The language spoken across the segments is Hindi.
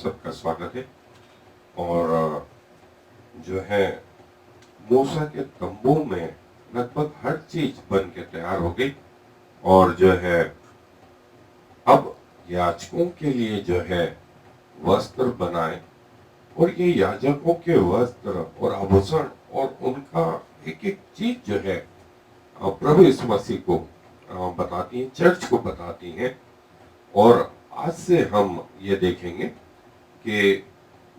सबका स्वागत है। और जो है मूसा के तंबू में लगभग हर चीज बन के तैयार हो गई और जो है अब याजकों के लिए जो है वस्त्र बनाए और ये याजकों के वस्त्र और आभूषण और उनका एक एक चीज जो है प्रभु यीशु मसीह को बताती है, चर्च को बताती है। और आज से हम ये देखेंगे कि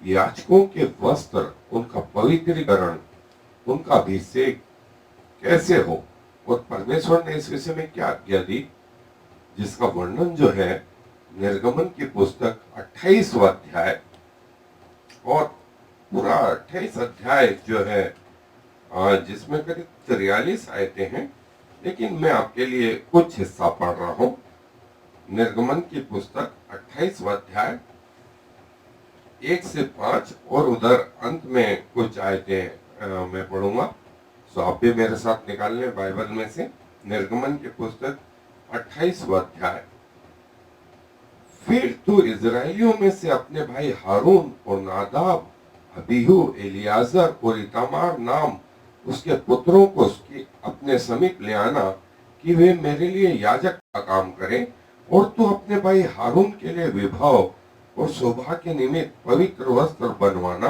याजकों के वस्त्र, उनका पवित्रीकरण, उनका अभिषेक कैसे हो और परमेश्वर ने इस विषय में क्या आज्ञा दी, जिसका वर्णन जो है निर्गमन की पुस्तक 28वां अध्याय और पूरा 28 अध्याय जो है जिसमें करीब 43 आयतें हैं, लेकिन मैं आपके लिए कुछ हिस्सा पढ़ रहा हूं। निर्गमन की पुस्तक 28वां अध्याय 1 से 5 और उधर अंत में कुछ आयतें मैं पढ़ूंगा। सो आप भी मेरे साथ निकाल लें बाइबल में से निर्गमन की पुस्तक 28वां अध्याय। फिर तू इजराइलियों में से अपने भाई हारून और नादाब, अबीहू, एलियाजर और इतामार नाम उसके पुत्रों को उसकी अपने समीप ले आना कि वे मेरे लिए याजक का काम करें। और तू अपने भाई हारून के लिए विभव और शोभा के निमित्त पवित्र वस्त्र बनवाना।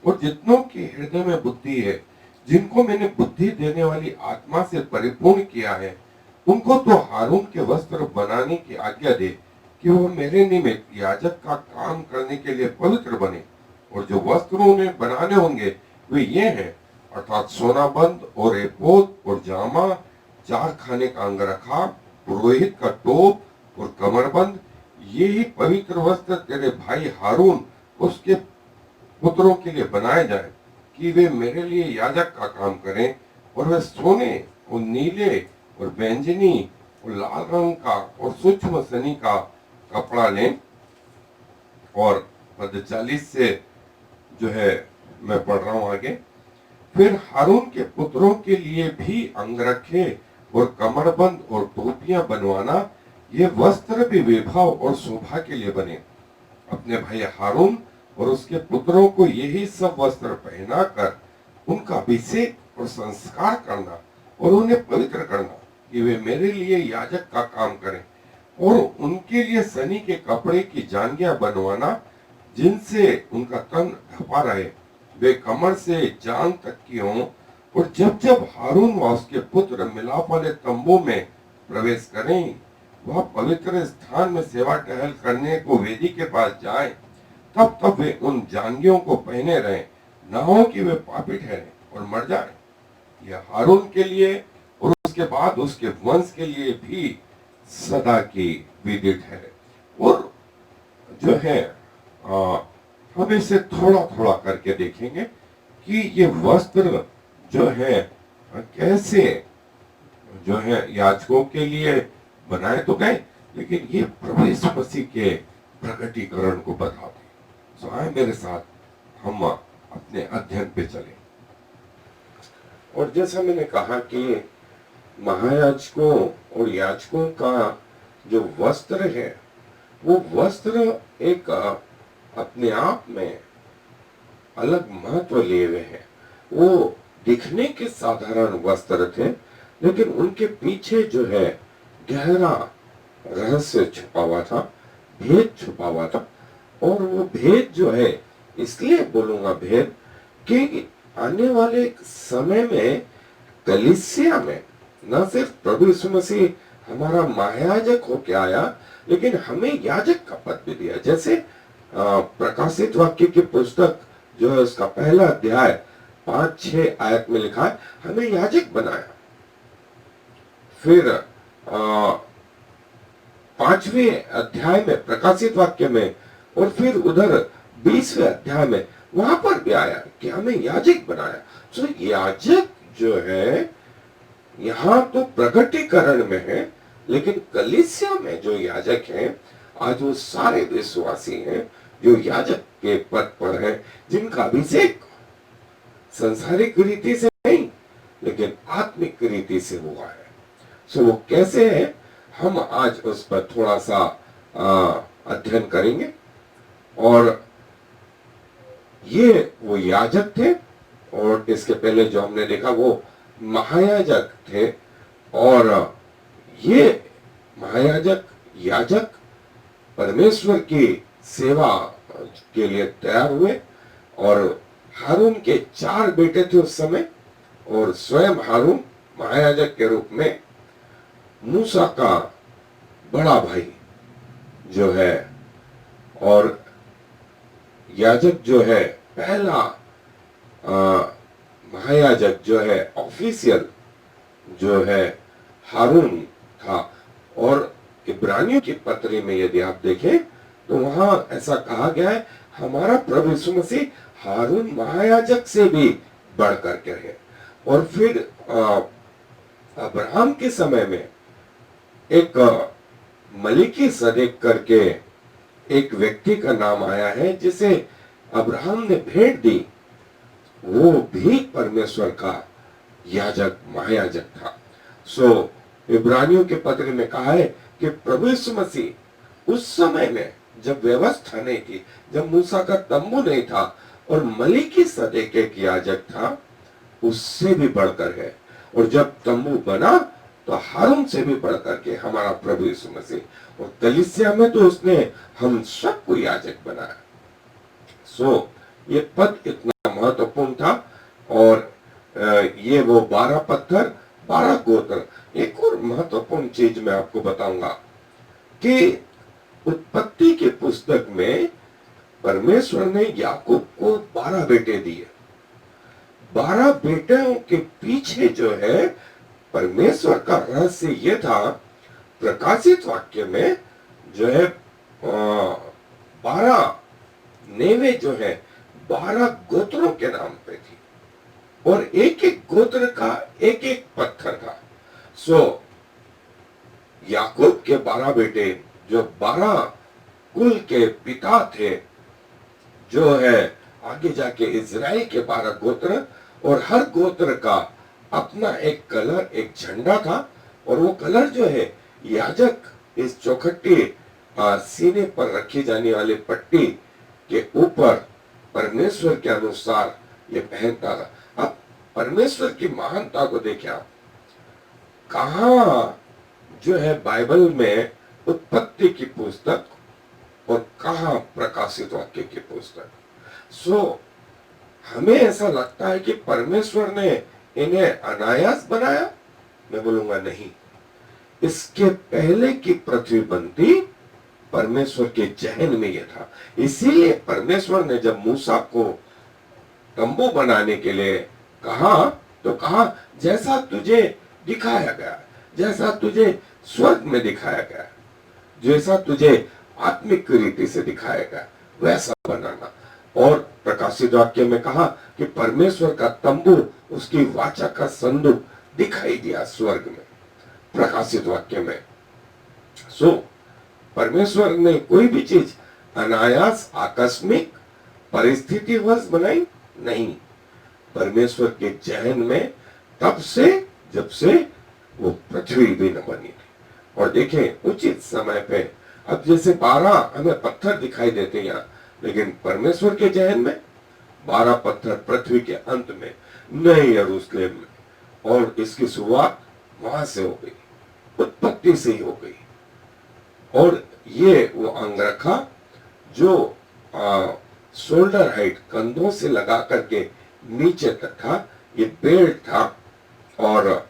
और जितनों की हृदय में बुद्धि है, जिनको मैंने बुद्धि देने वाली आत्मा से परिपूर्ण किया है, उनको तो हारून के वस्त्र बनाने की आज्ञा दे कि वो मेरे निमित्त याजक का काम करने के लिए पवित्र बने। और जो वस्त्र उन्हें बनाने होंगे वे ये हैं, अर्थात सोनाबंद और एपोद और जामा, 4 खाने का अंगरखा, पुरोहित का टोप और कमरबंद। ये ही पवित्र वस्त्र तेरे भाई हारून उसके पुत्रों के लिए बनाए जाए कि वे मेरे लिए याजक का काम करें। और वे सोने और नीले और बैंजनी और लाल रंग का और सूक्ष्म सनी का कपड़ा लें। और पद 40 से जो है मैं पढ़ रहा हूं आगे। फिर हारून के पुत्रों के लिए भी अंगरखे और कमरबंद और टोपियां बनवाना। ये वस्त्र भी विभव और शोभा के लिए बने। अपने भाई हारून और उसके पुत्रों को यही सब वस्त्र पहना कर उनका अभिषेक और संस्कार करना और उन्हें पवित्र करना कि वे मेरे लिए याजक का काम करें। और उनके लिए सनी के कपड़े की जांघियां बनवाना, जिनसे उनका तन ढपा रहे, वे कमर से जांघ तक की हों। और जब जब हारून व उसके पुत्र मिलाप वाले तंबू में प्रवेश करें, वह पवित्र स्थान में सेवा टहल करने को वेदी के पास जाएं, तब तब वे उन जांघियों को पहने रहें, न हो कि वे पापी ठहरें और मर जाएं। यह हारून के लिए और उसके बाद उसके वंश के लिए भी सदा की विधि ठहरे। और जो है हम इसे थोड़ा थोड़ा करके देखेंगे कि ये वस्त्र जो है कैसे जो है याजकों के लिए बनाए तो गए, लेकिन ये प्रभु यीशु मसीह के प्रकटीकरण को बताते हैं। सो आए मेरे साथ हम अपने अध्ययन पे चले। और जैसा मैंने कहा कि महायाजकों और याजकों का जो वस्त्र है, वो वस्त्र एक अपने आप में अलग महत्व लिए हुए हैं। वो दिखने के साधारण वस्त्र थे, लेकिन उनके पीछे जो है गहरा रहस्य छुपा हुआ था, भेद छुपा हुआ था। और वो भेद जो है, इसलिए बोलूंगा भेद, कि आने वाले समय में कलीसिया में न सिर्फ प्रभु यीशु मसीह हमारा महायाजक होके आया, लेकिन हमें याजक का पद भी दिया। जैसे प्रकाशित वाक्य की पुस्तक जो है उसका पहला अध्याय 5-6 आयत में लिखा है, हमें याजक बनाया। फिर 5वें अध्याय में प्रकाशित वाक्य में, और फिर उधर 20वें अध्याय में वहां पर भी आया कि हमें याजक बनाया। तो याजक जो है यहाँ तो प्रकटीकरण में है, लेकिन कलीसिया में जो याजक हैं, आज वो सारे विश्वासी हैं जो याजक के पद पर हैं, जिनका अभिषेक संसारिक रीति से नहीं, लेकिन आत्मिक रीति से हुआ है। सो वो कैसे है, हम आज उस पर थोड़ा सा अध्ययन करेंगे। और ये वो याजक थे, और इसके पहले जो हमने देखा वो महायाजक थे। और ये महायाजक याजक परमेश्वर की सेवा के लिए तैयार हुए। और हारून के 4 बेटे थे उस समय, और स्वयं हारून महायाजक के रूप में मूसा का बड़ा भाई जो है, और याजक जो है पहला महायाजक जो है ऑफिशियल जो है हारून था। और इब्रानियों की पत्री में यदि आप देखें तो वहां ऐसा कहा गया है, हमारा प्रभु यीशु मसीह हारून महायाजक से भी बढ़ करके है। और फिर अब्राहम के समय में एक मलिकी सदेक करके एक व्यक्ति का नाम आया है जिसे अब्राहम ने भेंट दी, वो भी परमेश्वर का याजक महायाजक था। सो इब्रानियों के पत्र में कहा है कि प्रभु यीशु मसीह उस समय में जब व्यवस्था नहीं थी, जब मूसा का तंबू नहीं था और मलिकी सदेक एक याजक था, उससे भी बढ़कर है। और जब तंबू बना तो हारून से भी बढ़कर के हमारा प्रभु यीशु मसीह, और कलीसिया में तो उसने हम सबको याजक बनाया। सो ये पद इतना महत्वपूर्ण था। और ये वो 12 पत्थर 12 गोत्र। एक और महत्वपूर्ण चीज मैं आपको बताऊंगा कि उत्पत्ति की पुस्तक में परमेश्वर ने याकूब को 12 बेटे दिए। 12 बेटों के पीछे जो है परमेश्वर का रहस्य ये था, प्रकाशित वाक्य में जो है 12 नेवे जो है 12 गोत्रों के नाम पे थी, और एक एक गोत्र का एक एक पत्थर था। सो याकूब के 12 बेटे जो 12 कुल के पिता थे, जो है आगे जाके इजराइल के 12 गोत्र, और हर गोत्र का अपना एक कलर, एक झंडा था। और वो कलर जो है याजक इस चौखट्टी सीने पर रखी जाने वाली पट्टी के ऊपर परमेश्वर के अनुसार ये पहनता था। अब परमेश्वर की महानता को देखिए आप, कहा जो है बाइबल में उत्पत्ति की पुस्तक और कहा प्रकाशित वाक्य की पुस्तक। सो हमें ऐसा लगता है कि परमेश्वर ने इन्हें अनायास बनाया, मैं बोलूंगा नहीं। इसके पहले की पृथ्वी बनती परमेश्वर के जहन में यह था। इसीलिए परमेश्वर ने जब मूसा को तंबू बनाने के लिए कहा तो कहा जैसा तुझे दिखाया गया, जैसा तुझे स्वर्ग में दिखाया गया, जैसा तुझे आत्मिक रीति से दिखाया गया वैसा बनाना। और प्रकाशित वाक्य में कहा कि परमेश्वर का तंबू, उसकी वाचा का संदूक दिखाई दिया स्वर्ग में, प्रकाशित वाक्य में। सो परमेश्वर ने कोई भी चीज अनायास आकस्मिक परिस्थितिवश बनाई नहीं। परमेश्वर के जहन में तब से जब से वो पृथ्वी भी न बनी थी। और देखें उचित समय पे, अब जैसे 12 हमें पत्थर दिखाई देते हैं यहाँ, लेकिन परमेश्वर के जहन में 12 पत्थर पृथ्वी के अंत में नए यरूशलेम में, और इसकी शुरुआत वहां से हो गई, उत्पत्ति से ही हो गई। और ये वो अंगरखा जो शोल्डर हाइट, कंधों से लगा करके नीचे तक था, ये बेल्ट था, और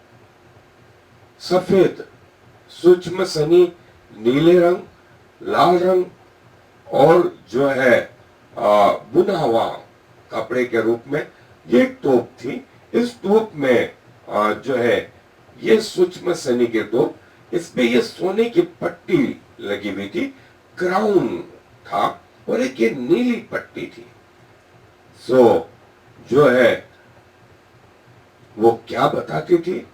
सफेद सूक्ष्म सनी नीले रंग, लाल रंग, और जो है बुना हुआ कपड़े के रूप में ये टोप थी। इस टोप में जो है ये सूक्ष्म सनी के टोप, इस पे ये सोने की पट्टी लगी हुई थी, क्राउन था, और एक ये नीली पट्टी थी। सो जो है वो क्या बताती थी,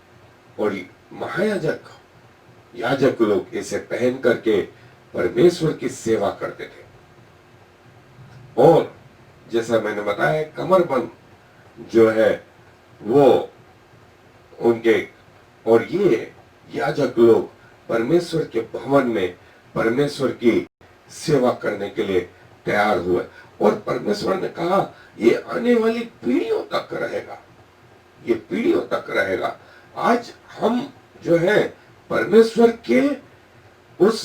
और महायाजक याजक लोग इसे पहन करके परमेश्वर की सेवा करते थे। और जैसा मैंने बताया कमरबंद जो है वो उनके, और ये याजक लोग परमेश्वर के भवन में परमेश्वर की सेवा करने के लिए तैयार हुए। और परमेश्वर ने कहा ये आने वाली पीढ़ियों तक रहेगा, ये पीढ़ियों तक रहेगा। आज हम जो है परमेश्वर के उस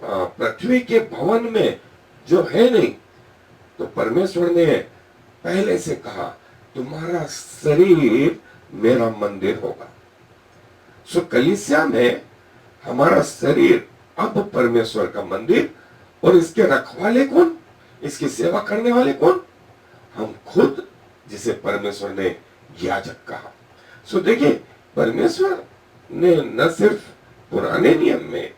पृथ्वी के भवन में जो है नहीं, तो परमेश्वर ने पहले से कहा तुम्हारा शरीर मेरा मंदिर होगा। सो कलीसिया में हमारा शरीर अब परमेश्वर का मंदिर, और इसके रखवाले कौन, इसकी सेवा करने वाले कौन, हम खुद, जिसे परमेश्वर ने याजक कहा। सो देखिए परमेश्वर ने न सिर्फ पुराने नियम में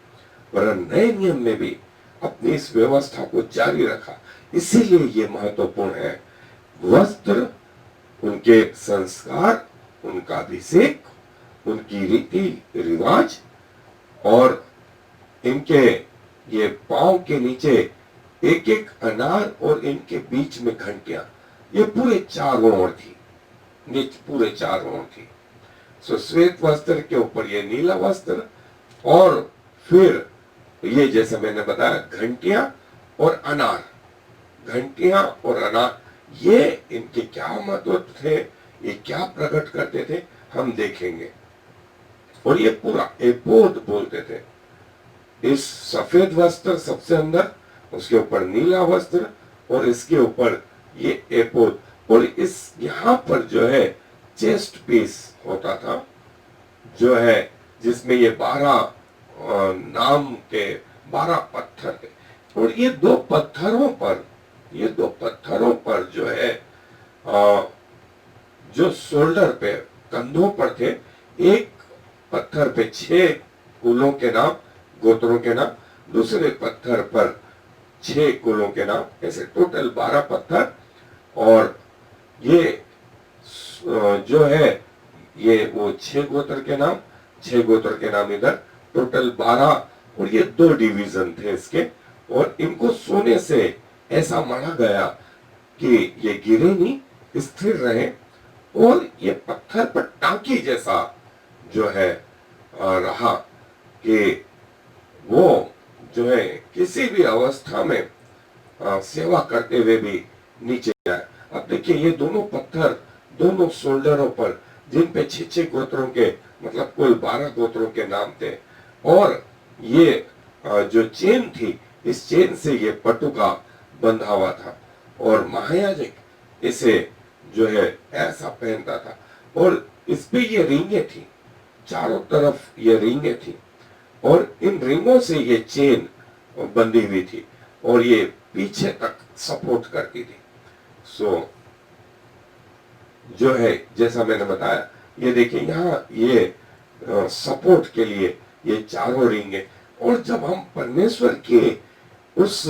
पर नए नियम में भी अपनी इस व्यवस्था को जारी रखा। इसीलिए ये महत्वपूर्ण है। वस्त्र, उनके संस्कार, उनका अभिषेक, उनकी रीति रिवाज, और इनके ये पांव के नीचे एक एक अनार और इनके बीच में घंटियां, ये पूरे चारों ओर थी, ये पूरे चारों ओर थी। सो श्वेत वस्त्र के ऊपर ये नीला वस्त्र, और फिर ये जैसे मैंने बताया घंटियां और अनार, घंटियां और अनार, ये इनके क्या महत्व थे, ये क्या प्रकट करते थे, हम देखेंगे। और ये पूरा एपोद बोलते थे। इस सफेद वस्त्र सबसे अंदर, उसके ऊपर नीला वस्त्र, और इसके ऊपर ये एपोद, और इस यहां पर जो है चेस्ट पीस होता था, जो है जिसमें ये 12 नाम के 12 पत्थर थे। और ये दो पत्थरों पर जो है जो शोल्डर पे, कंधों पर थे, एक पत्थर पे 6 कुलों के नाम, गोत्रों के नाम, दूसरे पत्थर पर 6 कुलों के नाम, ऐसे टोटल 12 पत्थर। और ये जो है ये वो 6 गोत्र के नाम, 6 गोत्र के नाम इधर, टोटल 12। और ये 2 डिवीजन थे इसके, और इनको सोने से ऐसा मढ़ा गया कि ये गिरे नहीं, स्थिर रहे, और ये पत्थर पर टांकी जैसा जो है रहा, कि वो जो है किसी भी अवस्था में सेवा करते हुए भी नीचे जाए। अब देखिए ये दोनों पत्थर दोनों शोल्डरों पर, जिन पे 6 गोत्रों के, मतलब कुल 12 गोत्रों के नाम थे, और ये जो चेन थी, इस चेन से ये पटुका बंधा हुआ था, और महायाजक इसे जो है ऐसा पहनता था, और इस पे ये रिंगे थी, चारों तरफ ये रिंगे थी, और इन रिंगों से ये चेन बंधी हुई थी, और ये पीछे तक सपोर्ट करती थी। सो जो है जैसा मैंने बताया, ये देखिए यहाँ ये सपोर्ट के लिए ये चारों रिंग है। और जब हम परमेश्वर के उस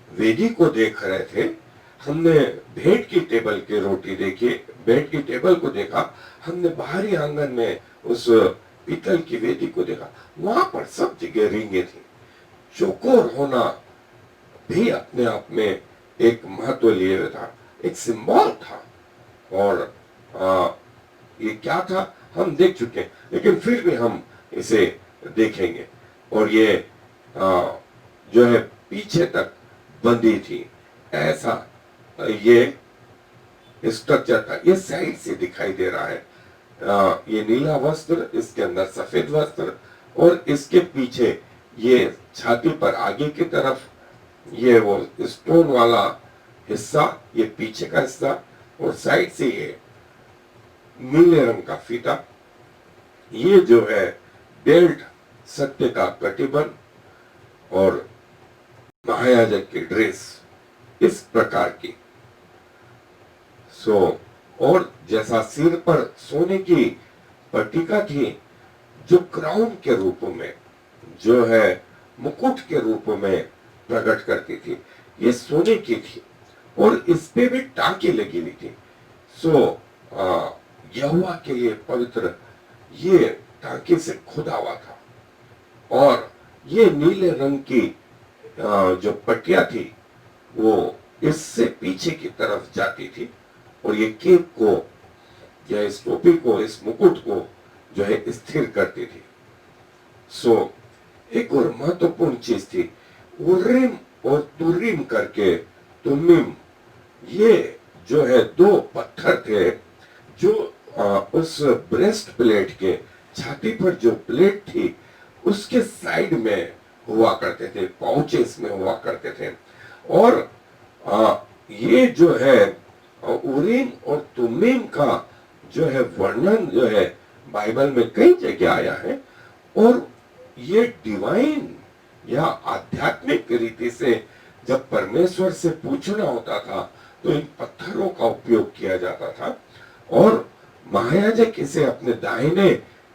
वेदी को देख रहे थे, हमने भेंट की टेबल की रोटी देखी, भेंट की टेबल को देखा, हमने बाहरी आंगन में उस पीतल की वेदी को देखा, वहां पर सब जगह रिंगे थी। चौकोर होना भी अपने आप में एक महत्व लिए हुए था, एक सिंबल था। और ये क्या था हम देख चुके हैं, लेकिन फिर भी हम इसे देखेंगे। और ये जो है पीछे तक बंधी थी, ऐसा ये स्ट्रक्चर था। ये साइड से दिखाई दे रहा है, ये नीला वस्त्र, इसके अंदर सफेद वस्त्र, और इसके पीछे ये छाती पर आगे की तरफ ये वो स्टोन वाला हिस्सा, ये पीछे का हिस्सा, और साइड से ये नीले रंग का फीता, ये जो है बेल्ट, सत्य का कटिबंध, और महायाजक की ड्रेस इस प्रकार की। और जैसा सिर पर सोने की पट्टिका थी, जो क्राउन के रूप में, जो है मुकुट के रूप में प्रकट करती थी, ये सोने की थी, और इस पे भी टांकी लगी हुई थी। यहोवा के लिए पवित्र ये टांकी से खुदा हुआ था। और ये नीले रंग की जो पट्टियां थी, वो इससे पीछे की तरफ जाती थी, और ये केप को या इस टोपी को, इस मुकुट को जो है स्थिर करती थी। एक और महत्वपूर्ण चीज थी, उर्रीम और तुरीम करके तुमीम, ये जो है दो पत्थर थे जो उस ब्रेस्ट प्लेट के छाती पर जो प्लेट थी उसके साइड में हुआ करते थे, पाउचेस में हुआ करते थे। और ये जो है उरीम और तुमीम का जो है वर्णन जो है बाइबल में कई जगह आया है। और ये डिवाइन या आध्यात्मिक रीति से जब परमेश्वर से पूछना होता था तो इन पत्थरों का उपयोग किया जाता था। और महायाजक इसे अपने दाहिने,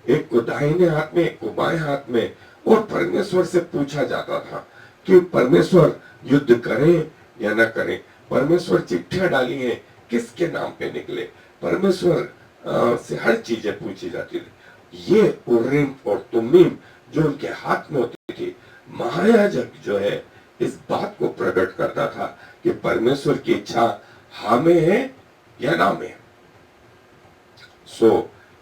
एक को दाहिने हाथ में, एक को बाएं हाथ में, और परमेश्वर से पूछा जाता था कि परमेश्वर युद्ध करें या न करें, परमेश्वर चिट्ठियां डाली हैं किसके नाम पे निकले, परमेश्वर से हर चीजें पूछी जाती थी। ये उरीम और तुमीम जो उनके हाथ में होती थी, महायाजक जो है इस बात को प्रकट करता था कि परमेश्वर की इच्छा हाँ में है या ना में।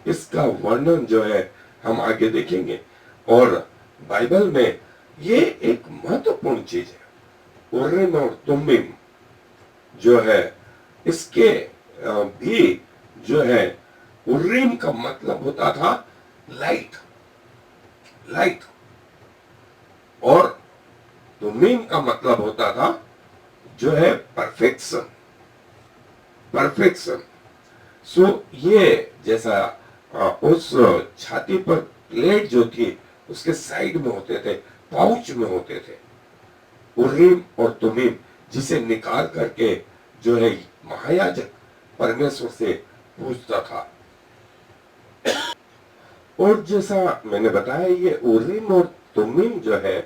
इसका वर्णन जो है हम आगे देखेंगे। और बाइबल में ये एक महत्वपूर्ण चीज है, उरीम और तुमीम जो है, इसके भी जो है उरीम का मतलब होता था लाइट, लाइट, और तुमीम का मतलब होता था जो है परफेक्शन, परफेक्शन। ये जैसा उस छाती पर प्लेट जो थी उसके साइड में होते थे, पाउच में होते थे उरीम और तुमीम, जिसे निकाल करके जो है महायाजक परमेश्वर से पूछता था। और जैसा मैंने बताया ये उरीम और तुमीम जो है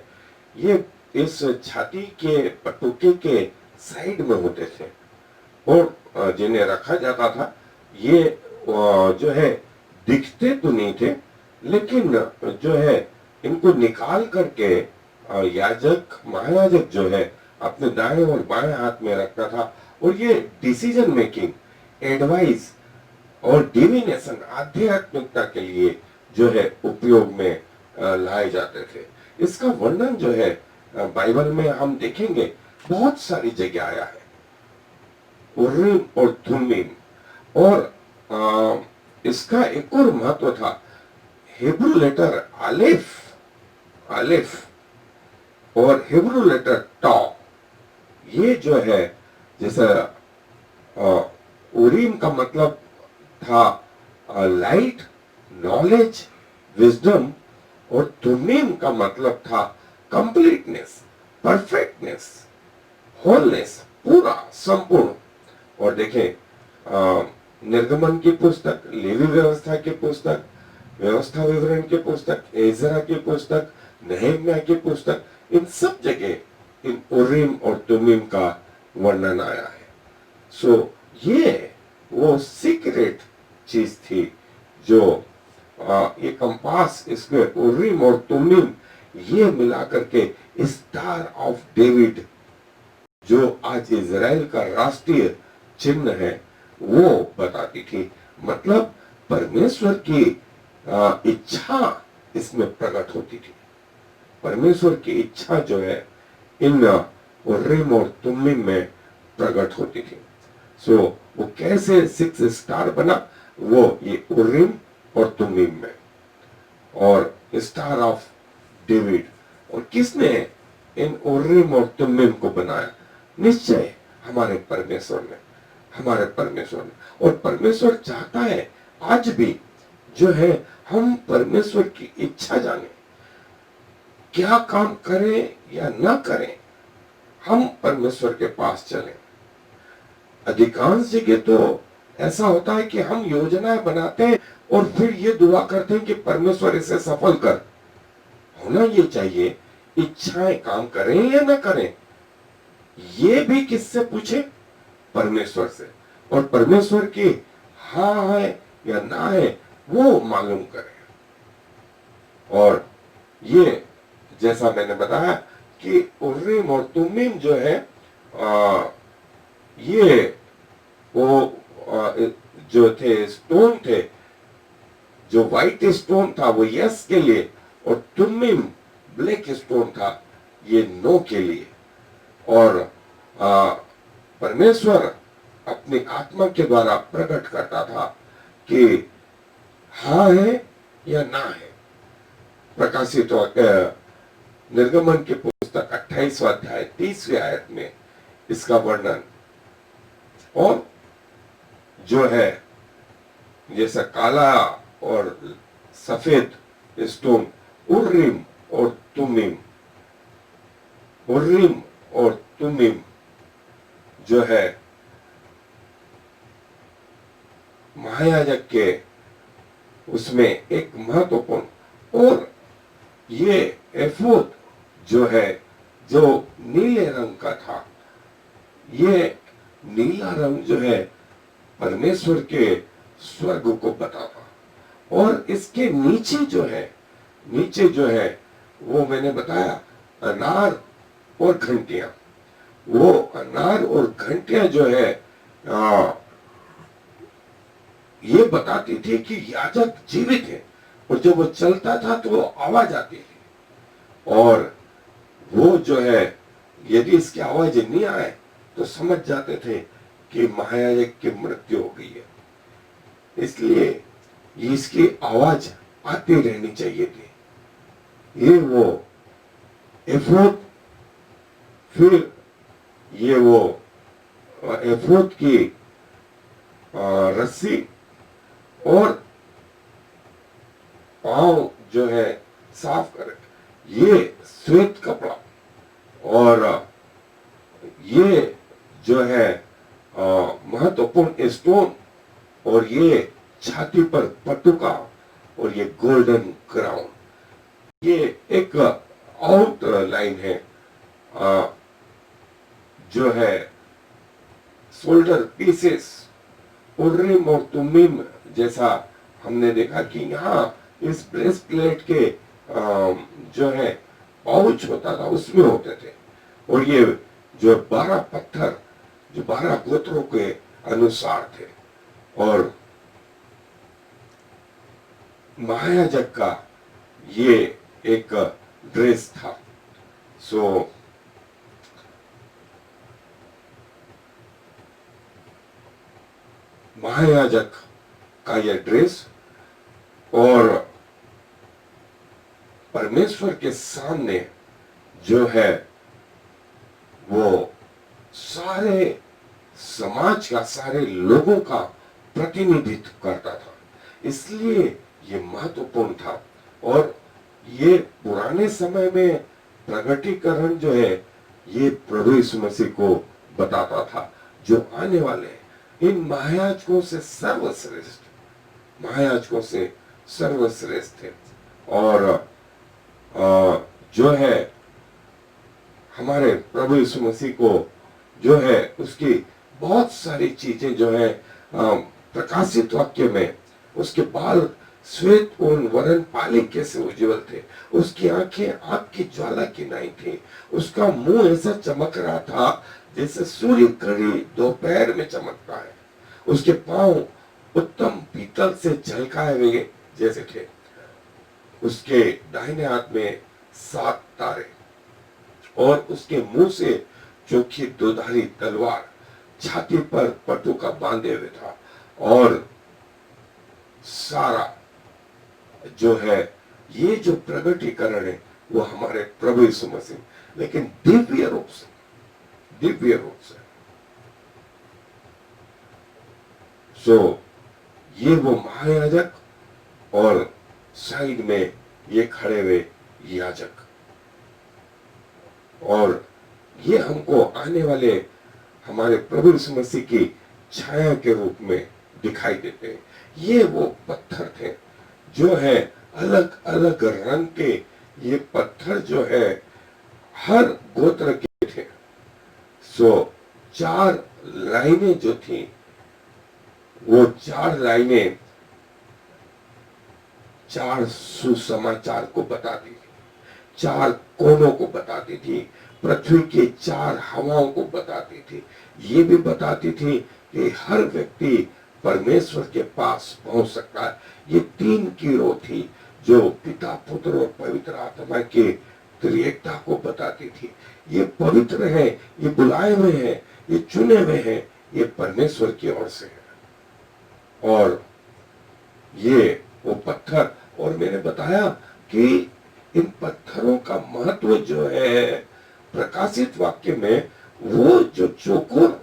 ये इस छाती के पटुके के साइड में होते थे और जिन्हें रखा जाता था। ये जो है दिखते तो नहीं थे, लेकिन जो है इनको निकाल करके याजक, महायाजक जो है अपने दाएं और बाएं हाथ में रखता था। और ये डिसीजन मेकिंग, एडवाइस और डिविनेशन, आध्यात्मिकता के लिए जो है उपयोग में लाए जाते थे। इसका वर्णन जो है बाइबल में हम देखेंगे बहुत सारी जगह आया है, उरीम और तुमीम। और इसका एक और महत्व था, हिब्रू लेटर अलेफ, अलेफ और हिब्रू लेटर टॉ, ये जो है जैसा उरीम का मतलब था लाइट, नॉलेज, विजडम, और तुमीम का मतलब था कंप्लीटनेस, परफेक्टनेस, होलनेस, पूरा, संपूर्ण। और देखें निर्गमन की पुस्तक, लेवी व्यवस्था की पुस्तक, व्यवस्था विवरण की पुस्तक, एजरा की पुस्तक, नहम्याह की पुस्तक, इन सब जगह इन उरीम और तुमीम का वर्णन आया है। ये वो सीक्रेट चीज थी जो ये कंपास, इसमें उरीम और तुमीम ये मिला करके स्टार ऑफ डेविड जो आज इजराइल का राष्ट्रीय चिन्ह है वो बताती थी। मतलब परमेश्वर की इच्छा इसमें प्रकट होती थी। परमेश्वर की इच्छा जो है इन उरीम और तुमीम में प्रकट होती थी। वो कैसे 6 स्टार बना, वो ये उरीम और तुमीम में, और स्टार ऑफ डेविड। और किसने इन उरीम और तुमीम को बनाया? निश्चय हमारे परमेश्वर ने, हमारे परमेश्वर ने। और परमेश्वर चाहता है आज भी जो है हम परमेश्वर की इच्छा जाने, क्या काम करें या ना करें, हम परमेश्वर के पास चलें। अधिकांश जगह तो ऐसा होता है कि हम योजनाएं बनाते हैं और फिर ये दुआ करते हैं कि परमेश्वर इसे सफल कर। होना ये चाहिए इच्छाएं काम करें या ना करें, ये भी किससे पूछे? परमेश्वर से। और परमेश्वर की हाँ है या ना है वो मालूम करें। और ये जैसा मैंने बताया कि उरीम और तुमीम जो है ये वो जो थे स्टोन थे, जो व्हाइट स्टोन था वो यस के लिए, और तुमीम ब्लैक स्टोन था ये नो के लिए। और परमेश्वर अपनी आत्मा के द्वारा प्रकट करता था कि हाँ है या ना है। प्रकाशित निर्गमन की पुस्तक 28वां अध्याय 30वीं आयत में इसका वर्णन। और जो है जैसा काला और सफेद स्टोन उर्रीम और तुमीम, उर्रीम और तुमीम जो है महायाजक के उसमें एक महत्वपूर्ण। और ये एफोद जो है जो नीले रंग का था, ये नीला रंग जो है परमेश्वर के स्वर्ग को बताता। और इसके नीचे जो है वो मैंने बताया अनार और घंटियां। वो अनार और घंटियां जो है ये बताती थी कि याजक जीवित है, और जब वो चलता था तो वो आवाज आती थी। और वो जो है यदि इसकी आवाज नहीं आए तो समझ जाते थे कि महायाजक की मृत्यु हो गई है। इसलिए इसकी आवाज आती रहनी चाहिए थी। ये वो एफोद, फिर ये वो एफोद की रस्सी, और पांव जो है साफ करे, ये श्वेत कपड़ा, और ये जो है महत्वपूर्ण स्टोन, और ये छाती पर पटुका, और ये गोल्डन क्राउन। ये एक आउट लाइन है जो है शोल्डर पीसेस। उर्रीम और तुमीम जैसा हमने देखा कि यहाँ इस ब्रेस्ट प्लेट के जो है पाउच होता था उसमें होते थे। और ये जो 12 पत्थर जो 12 गोत्रों के अनुसार थे। और महायाजक का ये एक ड्रेस था। सो महायाजक का यह ड्रेस, और परमेश्वर के सामने जो है वो सारे समाज का, सारे लोगों का प्रतिनिधित्व करता था। इसलिए ये महत्वपूर्ण था। और ये पुराने समय में प्रगटीकरण जो है ये प्रभु यीशु मसीह को बताता था जो आने वाले हैं। इन महायाजकों से सर्वश्रेष्ठ, महायाजकों से सर्वश्रेष्ठ थे। और जो है हमारे प्रभु यीशु मसीह को जो है उसकी बहुत सारी चीजें जो है प्रकाशित वाक्य में, उसके बाल श्वेत ऊन वरन पालिक कैसे उज्जवल थे, उसकी आंखें आग की ज्वाला की नाई थी, उसका मुंह ऐसा चमक रहा था जैसे सूर्य घड़ी दोपहर में चमकता है, उसके पांव उत्तम पीतल से झलकाए हुए जैसे थे, उसके दाहिने हाथ में 7 तारे, और उसके मुंह से चोखी दोधारी तलवार छाती पर पटुका बांधे हुए था। और सारा जो है ये जो प्रगटीकरण है वो हमारे प्रभु यीशु मसीह, लेकिन दिव्य रूप से, दिव्य रूप से। सो ये वो महायाजक, और साइड में ये खड़े हुए याजक, और ये हमको आने वाले हमारे प्रभु यीशु मसीह की छाया के रूप में दिखाई देते हैं। ये वो पत्थर थे जो है अलग अलग रंग के, ये पत्थर जो है हर गोत्र के थे। सो 4 लाइनें जो थी वो 4 लाइनें 4 सुसमाचार को बताती थी, 4 कोनों को बताती थी, पृथ्वी के 4 हवाओं को बताती थी। ये भी बताती थी कि हर व्यक्ति परमेश्वर के पास पहुंच सकता है। ये 3 कीड़ों थी जो पिता, पुत्र और पवित्र आत्मा के त्रिएकता को बताती थी। ये पवित्र है, ये बुलाए हुए हैं, ये चुने हुए हैं, ये परमेश्वर की ओर से है। और ये वो पत्थर, और मैंने बताया कि इन पत्थरों का महत्व जो है प्रकाशित वाक्य में, वो जो चौकोर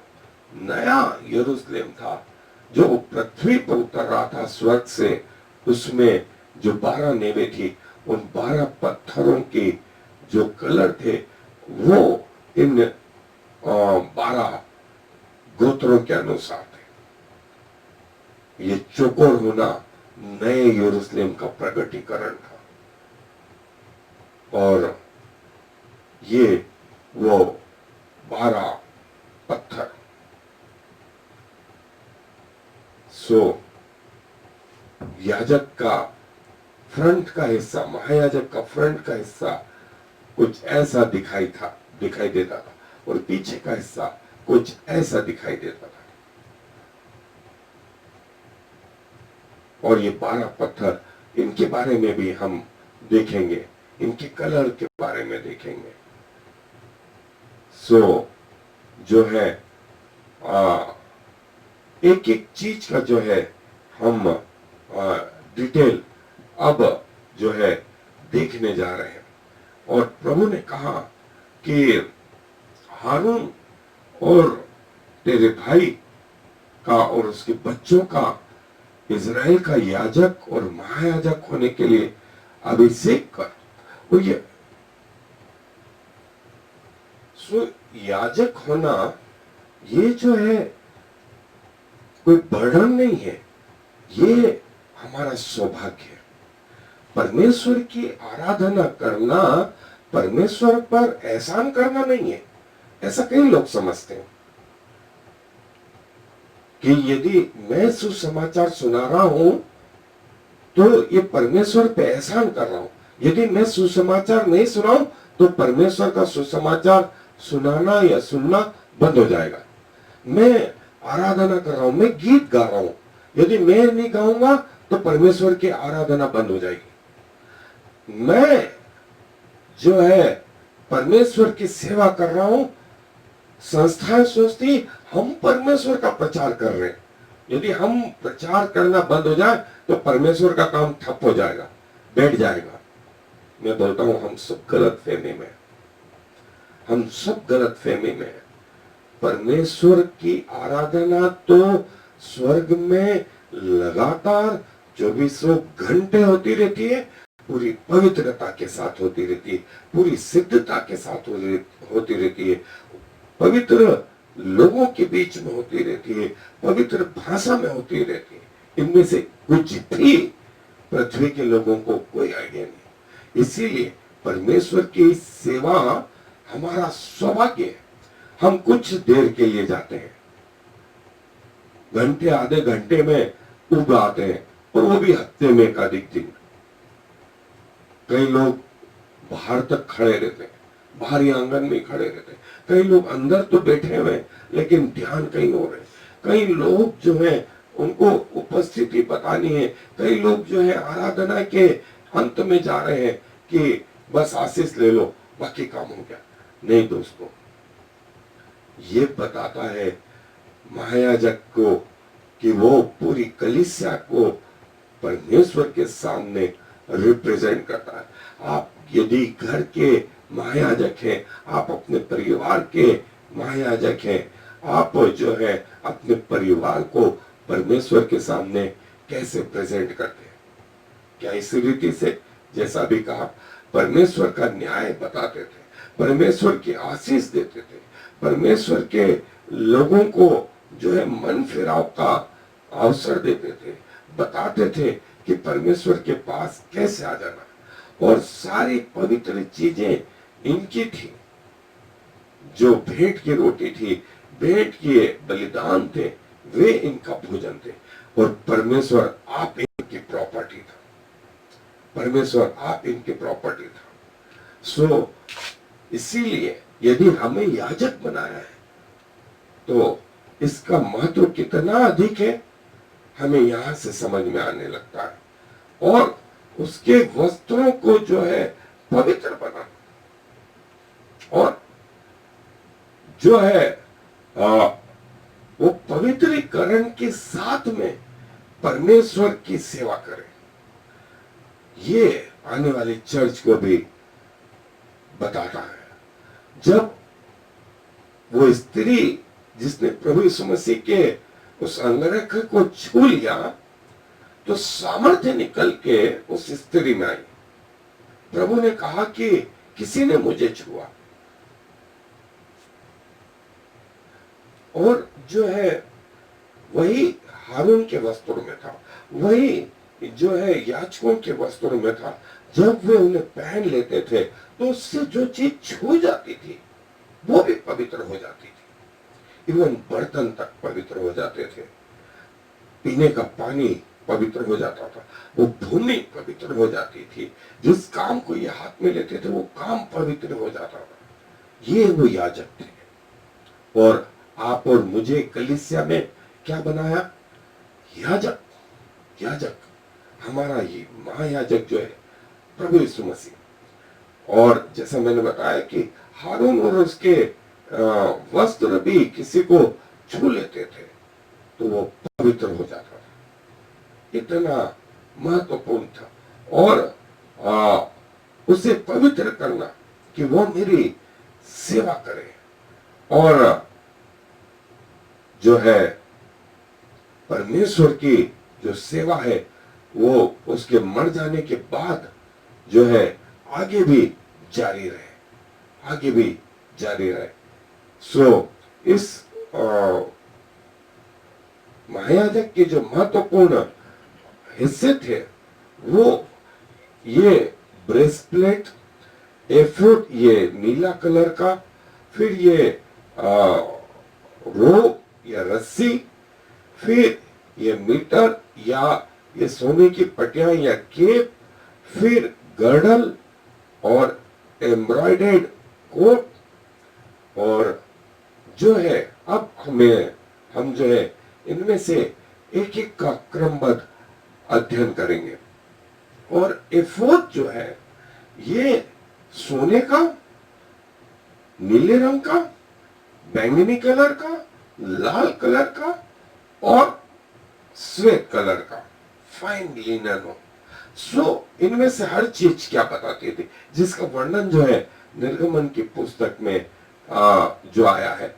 नया यरूशलेम था जो पृथ्वी पर उतर रहा था स्वर्ग से, उसमें जो 12 नेवे थी, उन 12 पत्थरों के जो कलर थे वो इन 12 गोत्रों के अनुसार थे। ये चौकोर होना नए यरूशलेम का प्रकटीकरण था। और ये वो 12 पत्थर, याजक का फ्रंट का हिस्सा, महायाजक का फ्रंट का हिस्सा कुछ ऐसा दिखाई देता था, और पीछे का हिस्सा कुछ ऐसा दिखाई देता था। और ये 12 पत्थर, इनके बारे में भी हम देखेंगे, इनके कलर के बारे में देखेंगे। जो है एक एक चीज का जो है हम डिटेल अब जो है देखने जा रहे हैं। और प्रभु ने कहा कि हारून और तेरे भाई का और उसके बच्चों का इज़राइल का याजक और महायाजक होने के लिए अभिषेक कर। और ये याजक होना, ये जो है कोई बर्डन नहीं है, ये हमारा सौभाग्य है। परमेश्वर की आराधना करना परमेश्वर पर एहसान करना नहीं है, ऐसा कई लोग समझते हैं कि यदि मैं सुसमाचार सुना रहा हूं तो ये परमेश्वर पे एहसान कर रहा हूं, यदि मैं सुसमाचार नहीं सुनाऊं तो परमेश्वर का सुसमाचार सुनाना या सुनना बंद हो जाएगा। मैं आराधना कर रहा हूं, मैं गीत गा रहा हूं, यदि मैं नहीं गाऊंगा तो परमेश्वर की आराधना बंद हो जाएगी। मैं जो है परमेश्वर की सेवा कर रहा हूं, संस्थाएं सोचती हम परमेश्वर का प्रचार कर रहे हैं, यदि हम प्रचार करना बंद हो जाए तो परमेश्वर का काम ठप हो जाएगा, बैठ जाएगा। मैं बोलता हूं हम सब गलत फहमी में, हम सब गलत फहमी में। परमेश्वर की आराधना तो स्वर्ग में लगातार 24 घंटे होती रहती है, पूरी पवित्रता के साथ होती रहती है, पूरी सिद्धता के साथ होती रहती है, पवित्र लोगों के बीच में होती रहती है, पवित्र भाषा में होती रहती है। इनमें से कुछ भी पृथ्वी के लोगों को कोई आइडिया नहीं। इसीलिए परमेश्वर की सेवा हमारा सौभाग्य है। हम कुछ देर के लिए जाते हैं, घंटे आधे घंटे में उब आते हैं, और वो भी हफ्ते में एकाधिक दिन। कई लोग बाहर तक खड़े रहते हैं, बाहरी आंगन में खड़े रहते हैं, कई लोग अंदर तो बैठे हुए लेकिन ध्यान कहीं और है। कई लोग जो है उनको उपस्थिति पता नहीं है, कई लोग जो है आराधना के अंत में जा रहे हैं कि बस आशीष ले लो बाकी काम हो गया। नहीं दोस्तों, ये बताता है महायाजक को कि वो पूरी कलीसिया को परमेश्वर के सामने रिप्रेजेंट करता है। आप यदि घर के महायाजक हैं, आप अपने परिवार के महायाजक हैं, आप जो है अपने परिवार को परमेश्वर के सामने कैसे प्रेजेंट करते हैं? क्या इस रीति से, जैसा भी कहा, परमेश्वर का न्याय बताते थे, परमेश्वर की आशीष देते थे, परमेश्वर के लोगों को जो है मन फिराव का अवसर देते थे, बताते थे कि परमेश्वर के पास कैसे आ जाना, और सारी पवित्र चीजें इनकी थी। जो भेंट की रोटी थी, भेंट के बलिदान थे, वे इनका भोजन थे, और परमेश्वर आप इनकी प्रॉपर्टी था, परमेश्वर आप इनकी प्रॉपर्टी था। इसीलिए यदि हमें याजक बनाया है तो इसका महत्व कितना अधिक है हमें यहां से समझ में आने लगता है। और उसके वस्त्रों को जो है पवित्र बना, और जो है वो पवित्रीकरण के साथ में परमेश्वर की सेवा करे। ये आने वाली चर्च को भी बताता है। जब वो स्त्री जिसने प्रभु यीशु मसीह के उस अंगरख को छू लिया तो सामर्थ्य निकल के उस स्त्री में आई। प्रभु ने कहा कि किसी ने मुझे छुआ, और जो है वही हारून के वस्त्रों में था, वही जो है याजकों के वस्त्रों में था। जब वे उन्हें पहन लेते थे तो उससे जो चीज छू जाती थी वो भी पवित्र हो जाती थी। इवन बर्तन तक पवित्र हो जाते थे, पीने का पानी पवित्र हो जाता था, वो भूमि पवित्र हो जाती थी, जिस काम को ये हाथ में लेते थे वो काम पवित्र हो जाता था। ये वो याजक थे। और आप और मुझे कलीसिया में क्या बनाया? याजक। याजक हमारा ये महायाजक जो है प्रभु यीशु मसीह। और जैसा मैंने बताया कि हारून और उसके वस्त्र भी किसी को छू लेते थे तो वो पवित्र हो जाता था। इतना महत्वपूर्ण था। और उसे पवित्र करना कि वो मेरी सेवा करे। और जो है परमेश्वर की जो सेवा है वो उसके मर जाने के बाद जो है आगे भी जारी रहे, आगे भी जारी रहे। इस महायाजक के जो महत्वपूर्ण हिस्से थे वो ये ब्रेसप्लेट, एफोड ये नीला कलर का, फिर ये रोप या रस्सी, फिर ये मीटर या ये सोने की पटियां या केप, फिर गर्डल और एम्ब्रॉयडर्ड कोट। और जो है अब हम जो है इनमें से एक एक का क्रमबद्ध अध्ययन करेंगे। और एफोद जो है ये सोने का, नीले रंग का, बैंगनी कलर का, लाल कलर का और श्वेत कलर का फाइन लिनन हो। इनमें से हर चीज क्या बताती थी, जिसका वर्णन जो है निर्गमन की पुस्तक में जो आया है।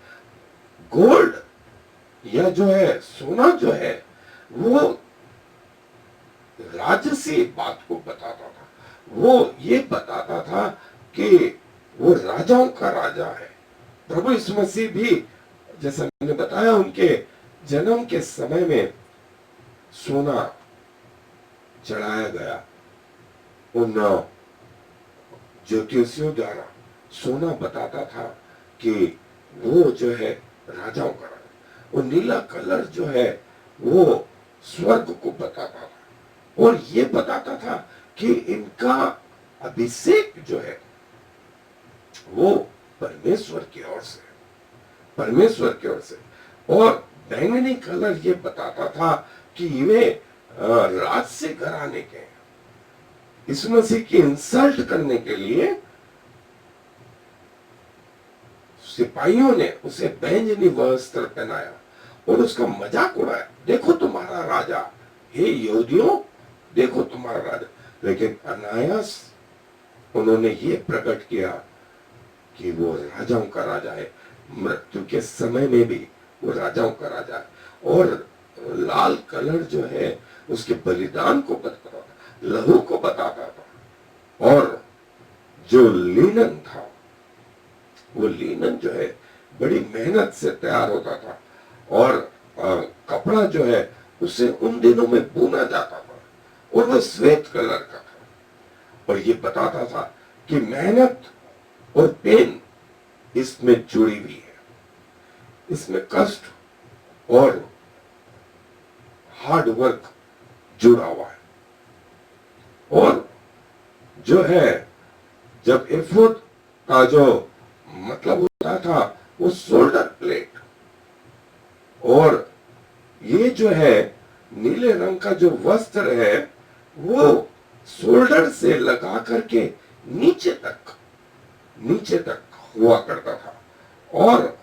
गोल्ड या जो है सोना जो है वो राजसी बात को बताता था। वो ये बताता था कि वो राजाओं का राजा है। प्रभु यीशु मसीह भी जैसा मैंने बताया उनके जन्म के समय में सोना चढ़ाया गया। उन ज्योतिषियों द्वारा सोना बताता था कि वो जो है राजाओं का राजा। और नीला कलर जो है वो स्वर्ग को बताता था और ये बताता था कि इनका अभिषेक जो है वो परमेश्वर की ओर से, परमेश्वर की ओर से। और बैंगनी कलर ये बताता था कि वे राज से घराने के हैं। यीशु मसीह की इंसल्ट करने के लिए सिपाहियों ने उसे बैंगनी वस्त्र पहनाया और उसका मजाक उड़ाया, देखो तुम्हारा राजा, हे यहूदियों देखो तुम्हारा राजा। लेकिन अनायास उन्होंने ये प्रकट किया कि वो राजाओं का राजा है, मृत्यु के समय में भी वो राजाओं का राजा है। और लाल कलर जो है उसके बलिदान को बताता था, लहू को बताता था। और जो लिनन था वो लिनन जो है बड़ी मेहनत से तैयार होता था और कपड़ा जो है उसे उन दिनों में बुना जाता था और वो श्वेत कलर का था। और ये बताता था कि मेहनत और पेन इसमें जुड़ी हुई है, इसमें कष्ट और हार्ड वर्क जुड़ा हुआ है। और जो है जब एफोद का जो मतलब होता था वो शोल्डर प्लेट, और ये जो है नीले रंग का जो वस्त्र है वो शोल्डर से लगा करके नीचे तक हुआ करता था। और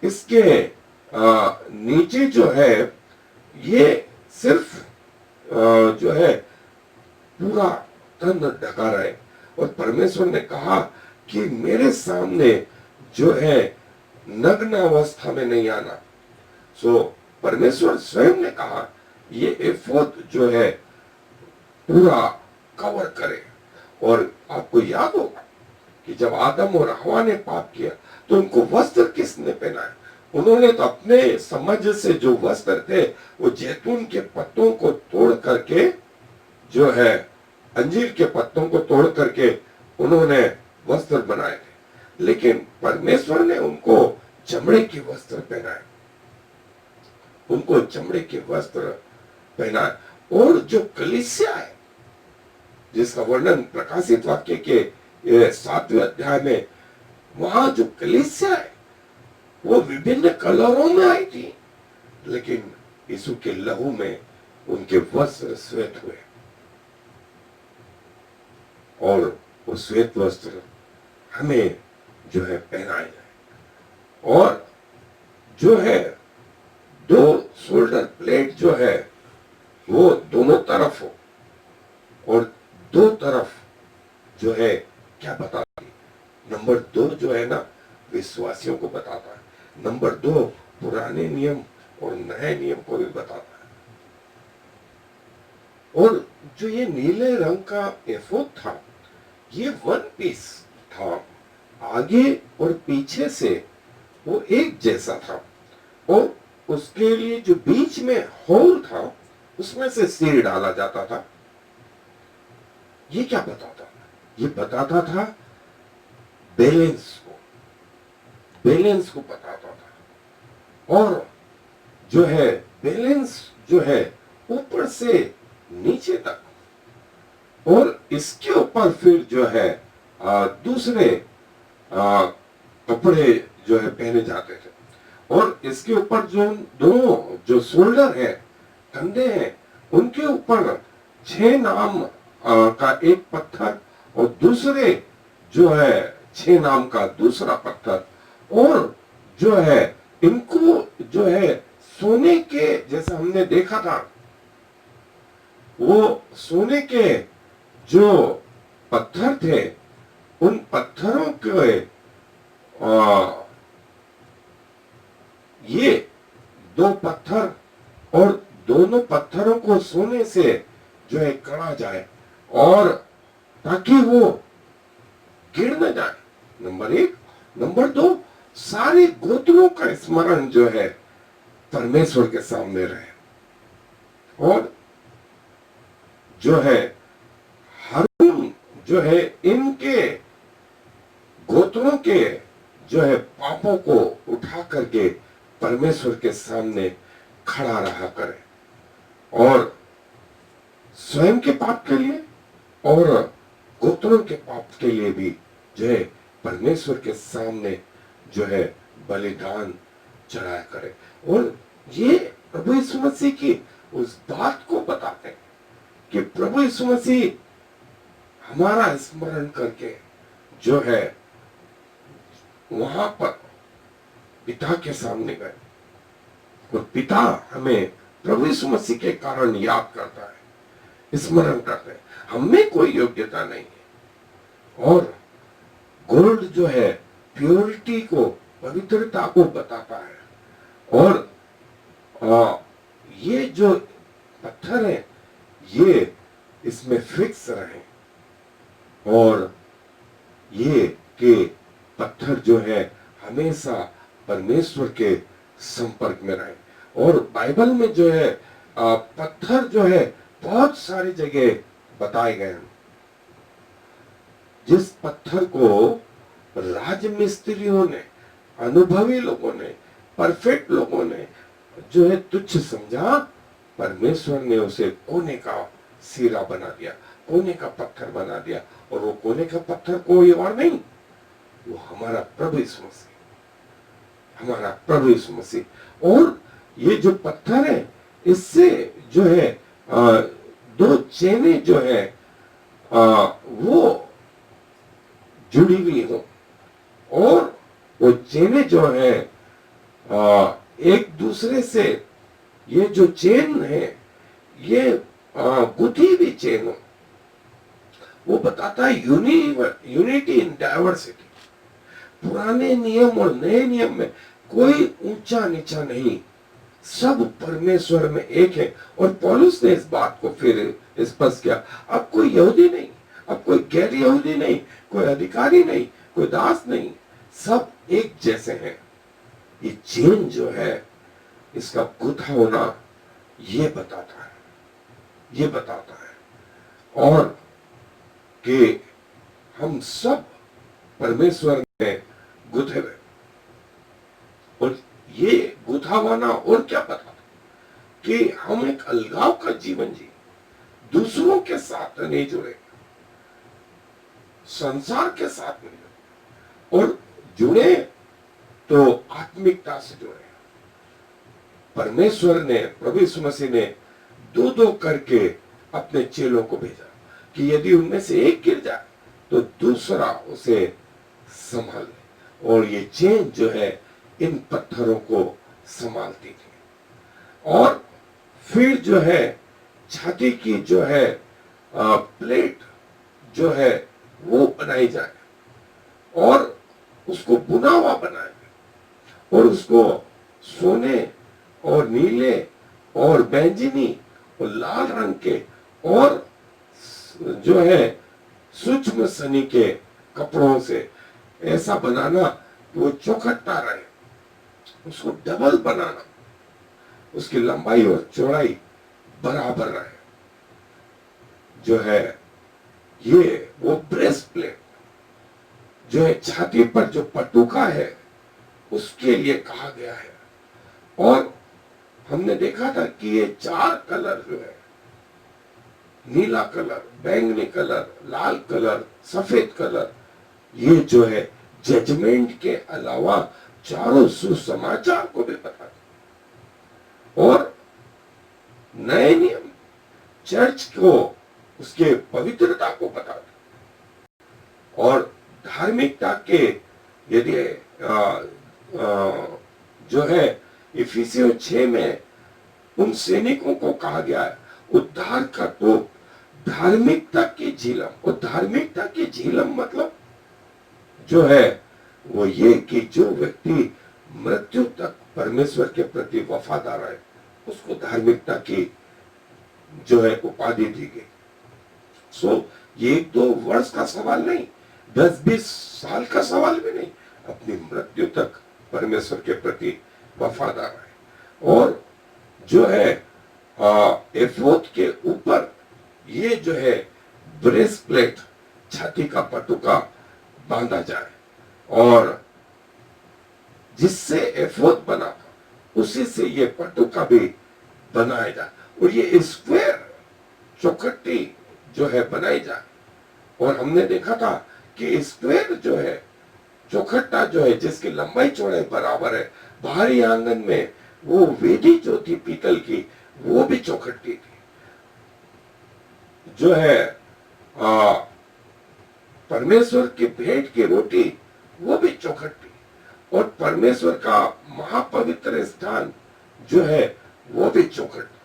इसके नीचे जो है ये सिर्फ जो है पूरा तन ढका रहे। और परमेश्वर ने कहा कि मेरे सामने जो है नग्न अवस्था में नहीं आना। सो परमेश्वर स्वयं ने कहा ये एफोद जो है पूरा कवर करे। और आपको याद होगा कि जब आदम और हवा ने पाप किया तो उनको वस्त्र किसने पहनाया? उन्होंने तो अपने समझ से जो वस्त्र थे वो जैतून के पत्तों को तोड़ करके जो है अंजीर के पत्तों को तोड़ करके उन्होंने वस्त्र बनाए थे। लेकिन परमेश्वर ने उनको चमड़े के वस्त्र पहनाए, उनको चमड़े के वस्त्र पहनाए। और जो कलीसिया है जिसका वर्णन प्रकाशित वाक्य के 7वें अध्याय में, वहां जो कलीसिया है वो विभिन्न कलरों में आई थी, लेकिन यीशु के लहू में उनके वस्त्र श्वेत हुए। और वो श्वेत वस्त्र हमें जो है पहनाए जाए। और जो है 2 शोल्डर प्लेट जो है वो दोनों तरफ हो। और 2 तरफ जो है क्या बताती? नंबर 2 जो है ना विश्वासियों को बताता है, नंबर 2 पुराने नियम और नए नियम को भी बताता है। और जो ये नीले रंग का एफोद था ये 1 पीस था, आगे और पीछे से वो एक जैसा था। और उसके लिए जो बीच में होल था उसमें से सिर डाला जाता था। ये क्या बताता था? ये बताता था बैलेंस को बताता था। और जो है बैलेंस जो है ऊपर से नीचे तक। और इसके ऊपर फिर जो है दूसरे कपड़े जो है पहने जाते थे। और इसके ऊपर जो दोनों जो शोल्डर है, कंधे हैं, उनके ऊपर 6 नाम का एक पत्थर और दूसरे जो है 6 नाम का दूसरा पत्थर। और जो है इनको जो है सोने के, जैसा हमने देखा था, वो सोने के जो पत्थर थे उन पत्थरों के ये 2 पत्थर और दोनों पत्थरों को सोने से जो है कड़ा जाए और ताकि वो गिर न जाए, नंबर 1। नंबर 2, सारे गोत्रों का स्मरण जो है परमेश्वर के सामने रहे। और जो है हारून जो है इनके गोत्रों के जो है पापों को उठा करके परमेश्वर के सामने खड़ा रहा करे। और स्वयं के पाप के लिए और गोत्रों के पाप के लिए भी जो है परमेश्वर के सामने जो है बलिदान चढ़ाया करे। और ये प्रभु यीशु मसीह की उस बात को बताते हैं कि प्रभु यीशु मसीह हमारा स्मरण करके जो है वहां पर पिता के सामने गए। और पिता हमें प्रभु यीशु मसीह के कारण याद करता है, स्मरण करते हैं। हमें कोई योग्यता नहीं है। और गोल्ड जो है प्योरिटी को, पवित्रता को बताता है। और ये जो पत्थर है ये इसमें फिक्स रहे। और ये के पत्थर जो है हमेशा परमेश्वर के संपर्क में रहे। और बाइबल में जो है पत्थर जो है बहुत सारी जगह बताए गए हैं। जिस पत्थर को राजमिस्त्रियों ने, अनुभवी लोगों ने, परफेक्ट लोगों ने जो है तुच्छ समझा, परमेश्वर ने उसे कोने का सिरा बना दिया, कोने का पत्थर बना दिया। और वो कोने का पत्थर कोई और नहीं, वो हमारा प्रभु यीशु मसीह, हमारा प्रभु यीशु मसीह। और ये जो पत्थर है इससे जो है 2 चेनें जो है वो जुड़ी हुई हो। और वो चेनें जो है एक दूसरे से, ये जो चेन है ये गुथी हुई चेन हो, वो बताता है यूनिटी इन डाइवर्सिटी। पुराने नियम और नए नियम में कोई ऊंचा नीचा नहीं, सब परमेश्वर में एक है। और पौलुस ने इस बात को फिर स्पष्ट किया, अब कोई यहूदी नहीं, अब कोई गैर यहूदी नहीं, कोई अधिकारी नहीं, कोई दास नहीं, सब एक जैसे हैं। ये चेन जो है, इसका गुथा होना ये बताता है, ये बताता है। और कि हम सब परमेश्वर में गुथे हुए, और ये गुथावाना और क्या बताता कि हम एक अलगाव का जीवन जी, दूसरों के साथ नहीं जुड़े, संसार के साथ नहीं जुड़े, और जुड़े तो आत्मिकता से जुड़े। परमेश्वर ने, प्रभु यीशु मसीह ने दो दो करके अपने चेलों को भेजा कि यदि उनमें से एक गिर जाए तो दूसरा उसे संभाल ले। और ये चेन जो है इन पत्थरों को संभालती थी। और फिर जो है छाती की जो है प्लेट जो है वो बनाई जाए, और उसको बुना हुआ बनाया, और उसको सोने और नीले और बैंगनी और लाल रंग के और जो है सूक्ष्म सनी के कपड़ों से ऐसा बनाना कि वो चौखट्टा रहे, उसको डबल बनाना, उसकी लंबाई और चौड़ाई बराबर रहे। जो है ये वो ब्रेस्ट प्लेट जो है छाती पर जो पटुका है उसके लिए कहा गया है। और हमने देखा था कि ये चार कलर जो है, नीला कलर, बैंगनी कलर, लाल कलर, सफेद कलर, ये जो है जजमेंट के अलावा चारों सुसमाचार को भी बताते। और नए नियम चर्च को, उसके पवित्रता को बताते। और धार्मिकता के यदि जो है इफिसियों 6 में उन सैनिकों को कहा गया है, उद्धार का तो धार्मिकता की झिलम। और धार्मिकता की झिलम मतलब जो है वो ये कि जो व्यक्ति मृत्यु तक परमेश्वर के प्रति वफादार है, उसको धार्मिकता की जो है उपाधि दी गई। सो ये 1-2 वर्ष का सवाल नहीं, 10-20 साल का सवाल भी नहीं, अपनी मृत्यु तक परमेश्वर के प्रति वफादार है। और जो है एफोद के ऊपर ये जो है ब्रेस्ट प्लेट, छाती का पटुका बांधा जाए, और जिससे एफोद बना था उसी से ये पटुका भी बनाया जाए, और ये स्क्वायर चौखट्टी जो है बनाई जाए। और हमने देखा था कि स्क्वायर जो है चौखट्टा जो है जिसकी लंबाई चौड़ाई बराबर है, बाहरी आंगन में वो वेदी जो थी पीतल की वो भी चौखट्टी थी। जो है परमेश्वर की भेंट की रोटी वो भी चौखट्टी, और परमेश्वर का महापवित्र स्थान जो है वो भी चौखट्टा।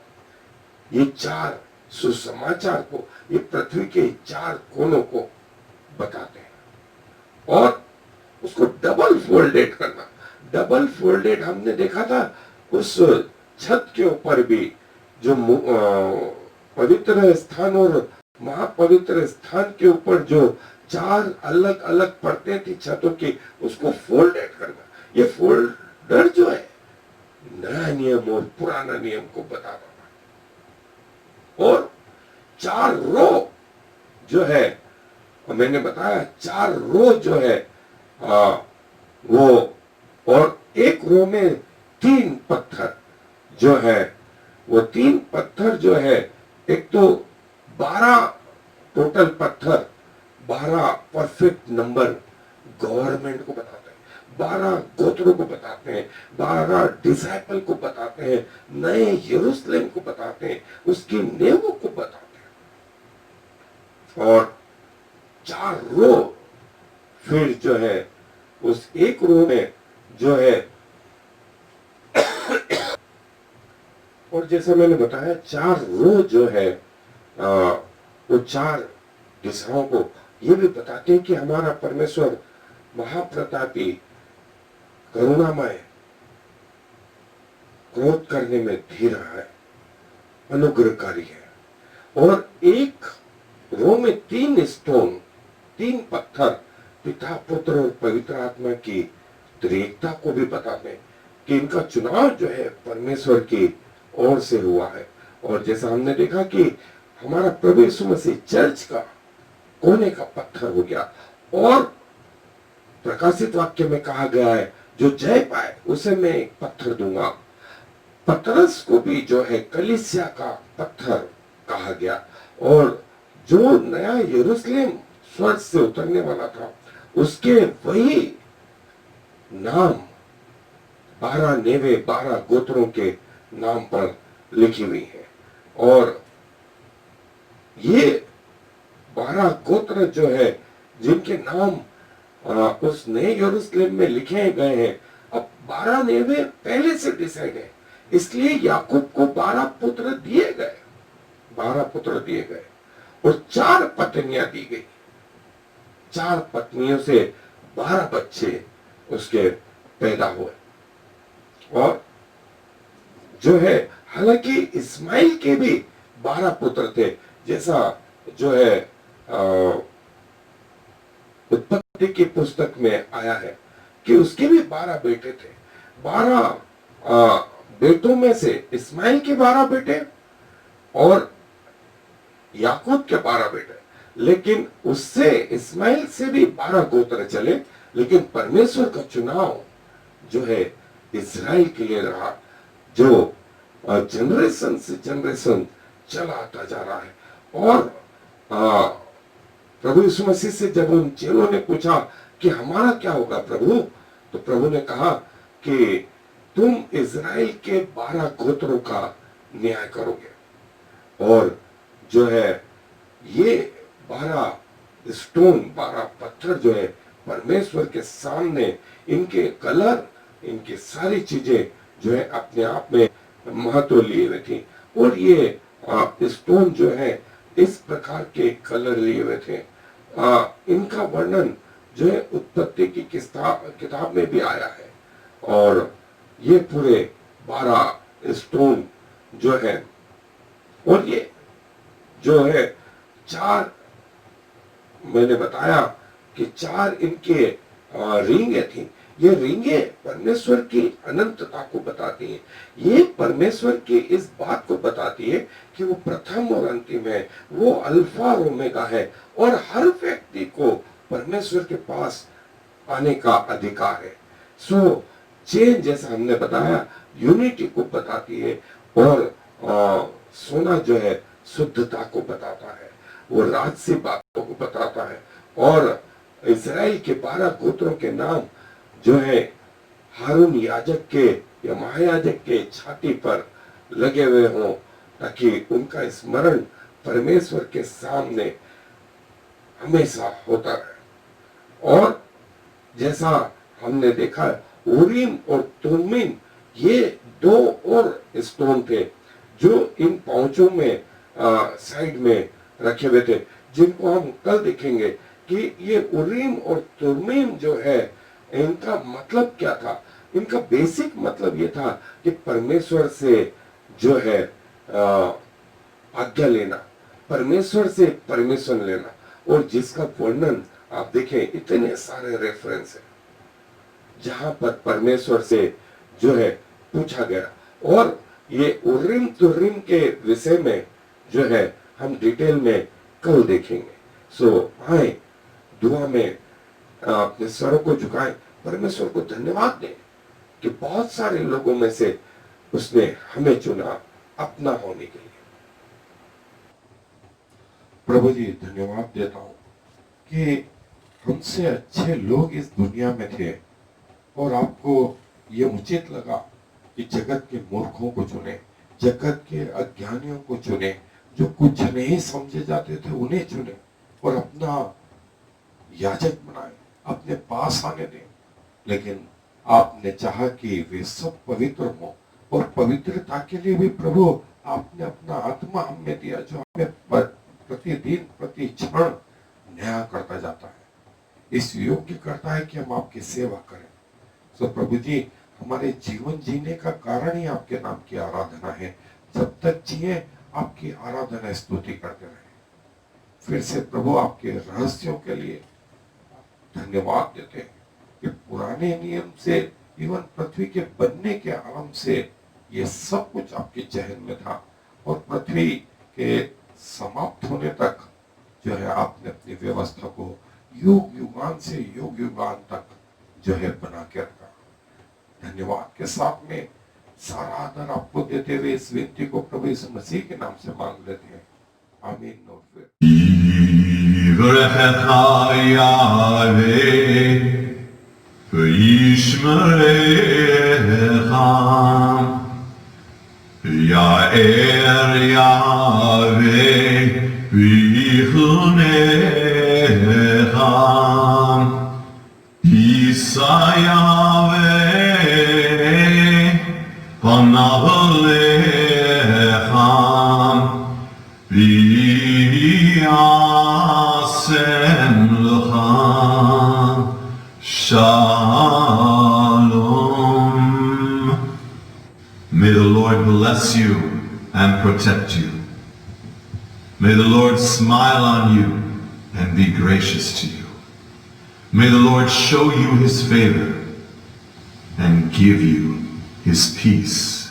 ये चार सुसमाचार को, ये पृथ्वी के 4 कोनों को बताते हैं। और उसको डबल फोल्डेड करना, डबल फोल्डेड हमने देखा था उस छत के ऊपर भी, जो पवित्र स्थान और महापवित्र स्थान के ऊपर जो 4 अलग अलग परतें थी छतों की, उसको फोल्डेड करना। ये फोल्डर जो है नया नियम और पुराना नियम को बता रहा है। और 4 रो जो है, मैंने बताया 4 रो जो है वो, और एक रो में 3 पत्थर जो है, वो 3 पत्थर जो है, एक तो 12 टोटल पत्थर, 12 परफेक्ट नंबर गवर्नमेंट को बताते हैं, 12 गोत्रों को बताते हैं, 12 डिसाइपल को बताते हैं, नए यरूशलेम को बताते हैं, उसकी नेवों को बताते हैं। और 4 रो फिर जो है उस एक रो में जो है, और जैसा मैंने बताया 4 रो जो है वो 4 दिशाओं को ये भी बताते हैं कि हमारा परमेश्वर महाप्रतापी, करुणामय, क्रोध करने में धीर है, अनुग्रहकारी है। और एक रो में 3 स्टोन, 3 पत्थर पिता, पुत्र और पवित्र आत्मा की त्रिएकता को भी बताते हैं कि इनका चुनाव जो है परमेश्वर की ओर से हुआ है। और जैसा हमने देखा कि हमारा प्रभु यीशु मसीह चर्च का कोने का पत्थर हो गया, और प्रकाशित वाक्य में कहा गया है जो जय पाए उसे मैं एक पत्थर दूंगा। पतरस को भी जो है कलीसिया का पत्थर कहा गया। और जो नया यरूशलेम स्वर्ग से उतरने वाला था उसके वही नाम 12 नेवे, 12 गोत्रों के नाम पर लिखी हुई है। और ये 12 गोत्र जो है जिनके नाम उस नए यरूशलेम में लिखे गए हैं, अब 12 नेवे पहले से डिसाइड है, इसलिए याकूब को 12 पुत्र दिए गए, 12 पुत्र दिए गए और 4 पत्नियां दी गई। 4 पत्नियों से 12 बच्चे उसके पैदा हुए। और जो है, हालांकि इस्माइल के भी 12 पुत्र थे, जैसा जो है उत्पत्ति की पुस्तक में आया है कि उसके भी 12 बेटे थे। 12 बेटों में से इस्माइल के 12 बेटे और याकूब के 12 बेटे, लेकिन उससे इस्माइल से भी 12 गोत्र चले, लेकिन परमेश्वर का चुनाव जो है इज़राइल के लिए रहा, जो जनरेशन से जनरेशन चला आता जा रहा है। और प्रभु यीशु मसीह से जब उन चेलों ने पूछा कि हमारा क्या होगा प्रभु, तो प्रभु ने कहा कि तुम इज़राइल के 12 गोत्रों का न्याय करोगे। और जो है ये 12 स्टोन, 12 पत्थर जो है परमेश्वर के सामने, इनके कलर, इनकी सारी चीजें जो है अपने आप में महत्व लिए हुए थी। और ये स्टोन जो है इस प्रकार के कलर लिए हुए थे। इनका वर्णन जो है उत्पत्ति की किताब में भी आया है। और ये पूरे 12 स्टोन जो है, और ये जो है 4, मैंने बताया कि 4 इनके रिंगे थी। ये रिंगे परमेश्वर की अनंतता को बताती हैं। ये परमेश्वर की इस बात को बताती है कि वो प्रथम और अंतिम है, वो अल्फा और ओमेगा है, और हर व्यक्ति को परमेश्वर के पास आने का अधिकार है। सो चेन, जैसा हमने बताया, यूनिटी को बताती है। और सोना जो है शुद्धता को बताता है, वो राजसी बातों को बताता है। और इज़राइल के 12 गोत्रों के नाम जो है हारून याजक के या महायाजक के छाती पर लगे हुए हों, ताकि उनका स्मरण परमेश्वर के सामने हमेशा होता रहे। और जैसा हमने देखा, उरीम और तुमीम ये 2 और स्टोन थे जो इन पांचों में साइड में रखे हुए थे, जिनको हम कल देखेंगे कि ये उरीम और तुमीम जो है इनका मतलब क्या था। इनका बेसिक मतलब ये था कि परमेश्वर से जो है आज्ञा लेना, परमेश्वर से परमिशन लेना। और जिसका वर्णन आप देखें, इतने सारे रेफरेंस है जहां पर परमेश्वर से जो है पूछा गया। और ये उरीम तुरीम के विषय में जो है हम डिटेल में कल देखेंगे। सो आए दुआ में अपने स्वरों को झुकाएं, परमेश्वर को धन्यवाद दें कि बहुत सारे लोगों में से उसने हमें चुना अपना होने के लिए। प्रभु जी, धन्यवाद देता हूं कि हमसे अच्छे लोग इस दुनिया में थे, और आपको ये उचित लगा कि जगत के मूर्खों को चुने, जगत के अज्ञानियों को चुने, जो कुछ नहीं समझे जाते थे उन्हें चुने, और अपना याजक बनाए, अपने पास आने दें, लेकिन आपने चाहा कि वे सब पवित्र हों, और पवित्रता के लिए भी प्रभु आपने अपना आत्मा हमें दिया, जो हमें प्रतिदिन प्रति क्षण नया करता जाता है, इस योग्य करता है कि हम आपकी सेवा करें। सो प्रभु जी, हमारे जीवन जीने का कारण ही आपके नाम की आराधना है। जब तक जिए आपकी आराधना स्तुति करते रहे। फिर से प्रभु आपके रहस्यों के लिए धन्यवाद देते हैं कि पुराने नियम से, इवन पृथ्वी के बनने के आरंभ से ये सब कुछ आपके जहन में था, और पृथ्वी के समाप्त होने तक जो है आपने अपनी व्यवस्था को युग युगान से युग युगान तक जो है बना के रखा। धन्यवाद के साथ में सारा आदर आपको देते हुए इस विनती को प्रभु यीशु मसीह के नाम से मांग लेते हैं, आमीन। और फिर Shalom. May the Lord bless you and protect you. May the Lord smile on you and be gracious to you. May the Lord show you his favor and give you his peace.